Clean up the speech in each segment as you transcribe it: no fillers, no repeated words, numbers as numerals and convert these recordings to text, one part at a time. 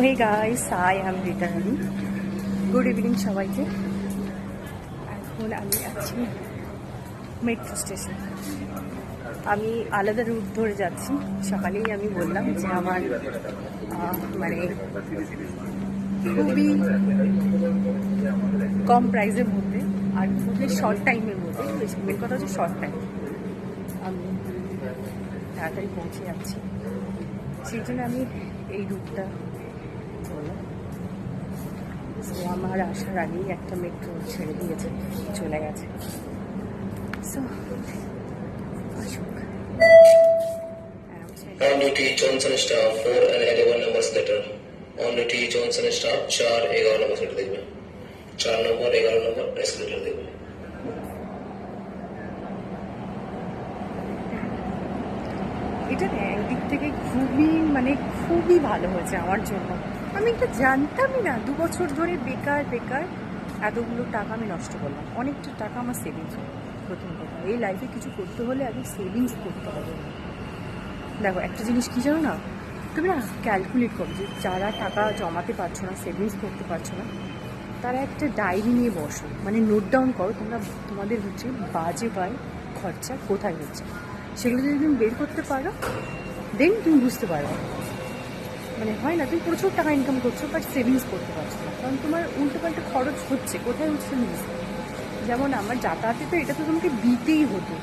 Hey guys, I am returning. Good evening সবাইকে। এখন আমি আছি মেট্রো স্টেশন। আমি আলাদা রুট ধরে যাচ্ছি। সকালেই আমি বললাম যে আমার মানে খুবই কম প্রাইসের মধ্যে আর খুবই শর্ট টাইমের মধ্যে, মেন কথা হচ্ছে শর্ট টাইম, আমি তাড়াতাড়ি পৌঁছে যাচ্ছি। সেই জন্য আমি এই রুটটা বললাম। সো আমার আসার আগেই একটা মেট্রো ছেড়ে দিয়েছে, চলে গেছে। সো আসুক। On duty Johnson staff 4 and 11 numbers letter. On duty Johnson staff 4 11 numbers letter দেখবে। 4 নম্বর 11 নম্বর এসকেলেটর দেখবে। এটা না একদিক থেকে খুবই ভালো হয়েছে আমার জন্য। আমি এটা জানতামই না, 2 বছর ধরে বেকার এতগুলো টাকা আমি নষ্ট করলাম। অনেকটা টাকা আমার সেভিংস হলো। প্রথম কথা, এই লাইফে কিছু করতে হলে আগে সেভিংস করতে হবে। দেখো একটা জিনিস কি জানো না, তুমি না ক্যালকুলেট করো যে যারা টাকা জমাতে পারছো না, সেভিংস করতে পারছো না, তারা একটা ডায়েরি নিয়ে বসো, মানে নোট ডাউন করো তোমাদের হচ্ছে বাজে খরচা কোথায় হচ্ছে। সেগুলো যদি তুমি বের করতে পারো, দেন তুমি বুঝতে পারো। মানে হয় না তুমি প্রচুর টাকা ইনকাম করছো বাট সেভিংস করতে পারছো না, কারণ তোমার উল্টোপাল্টা খরচ হচ্ছে, কোথায় হচ্ছে তুমি বুঝতে পারো। যেমন আমার যাতায়াতে তো এটা তো তোমাকে দিতেই হতো,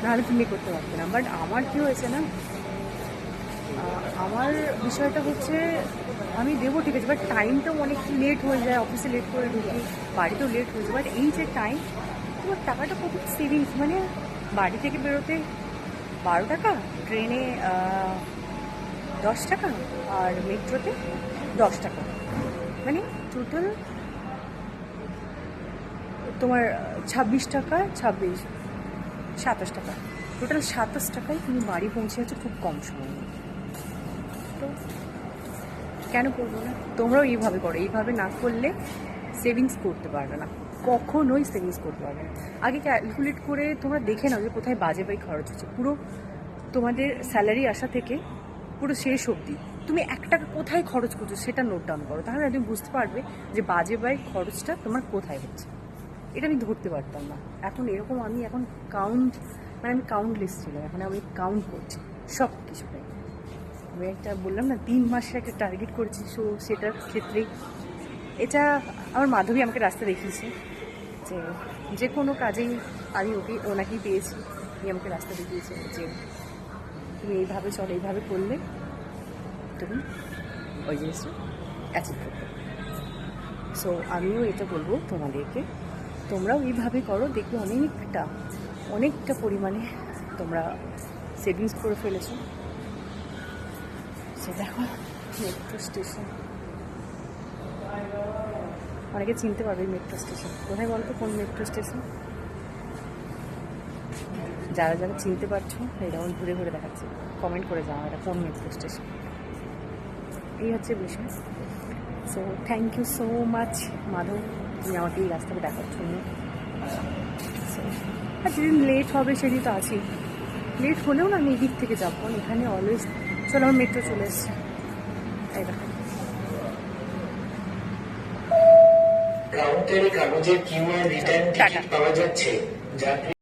নাহলে তুমি করতে পারবে না। বাট আমার কী হয়েছে না, আমার বিষয়টা হচ্ছে আমি দেবো ঠিক আছে, বাট টাইমটাও অনেক লেট হয়ে যায়, অফিসে লেট করে ঢুকি, বাড়িতেও লেট হয়ে যায়। বাট এই যে টাইম, তোমার টাকাটা কত সেভিংস, মানে বাড়ি থেকে বেরোতে 12 টাকা, ট্রেনে 10 টাকা, আর মেট্রোতে 10 টাকা, মানে টোটাল তোমার 26 টাকা, 27 টাকা, টোটাল 27 টাকায় তুমি বাড়ি পৌঁছে যাচ্ছ খুব কম সময়ে। তো কেন করবো না? তোমরাও এইভাবে করো। এইভাবে না করলে সেভিংস করতে পারবে না, কখনোই সেভিংস করতে পারবে না। আগে ক্যালকুলেট করে তোমরা দেখে নাও যে কোথায় বাজে খরচ হচ্ছে। পুরো তোমাদের স্যালারি আসা থেকে পুরো শেষ অবধি তুমি 1 টাকা কোথায় খরচ করছো সেটা নোট ডাউন করো, তাহলে তুমি বুঝতে পারবে যে বাজে খরচটা তোমার কোথায় হচ্ছে। এটা আমি ধরতে পারতাম না। এখন এরকম আমি এখন আমি কাউন্টলেস ছিল, এখন আমি কাউন্ট করছি সব কিছুটাই। আমি একটা বললাম না 3 মাসের একটা টার্গেট করেছি, সো সেটার ক্ষেত্রেই এটা আমার মাধবী আমাকে রাস্তা দেখিয়েছে যে কোনো কাজেই আমি ওনাকেই পেয়েছি। উনি আমাকে রাস্তা দেখিয়েছে যে তুমি এইভাবে চলো, এইভাবে করলে তুমি ওই জিনিসটা অ্যাচিভ করতে। সো আমিও এটা বলবো তোমাদেরকে, তোমরাও এইভাবে করো, দেখবে অনেকটা পরিমাণে তোমরা সেভিংস করে ফেলেছো। সে দেখো মেট্রো স্টেশন, অনেকে চিনতে পারবে মেট্রো স্টেশন কোথায় বলতো, কোন মেট্রো স্টেশন। যারা চিনতে পারছো এরকম ঘুরে ঘুরে দেখাচ্ছে, কমেন্ট করে যাও এটা কোন মেট্রো স্টেশন। এই হচ্ছে বিষয়। So thank you so much Madhav, তুমি আমাকে এই রাস্তাটা দেখার জন্য। আর যেদিন লেট হবে সেদিন তো আছেই, লেট হলেও না আমি এই দিক থেকে যাবো, কারণ এখানে অলওয়েজ চলো আমার মেট্রো চলে এসছে। এই দেখো কাউন্টারে কাগজের কিউআর রিটার্ন টিকিট পাওয়া যাচ্ছে, যাত্রী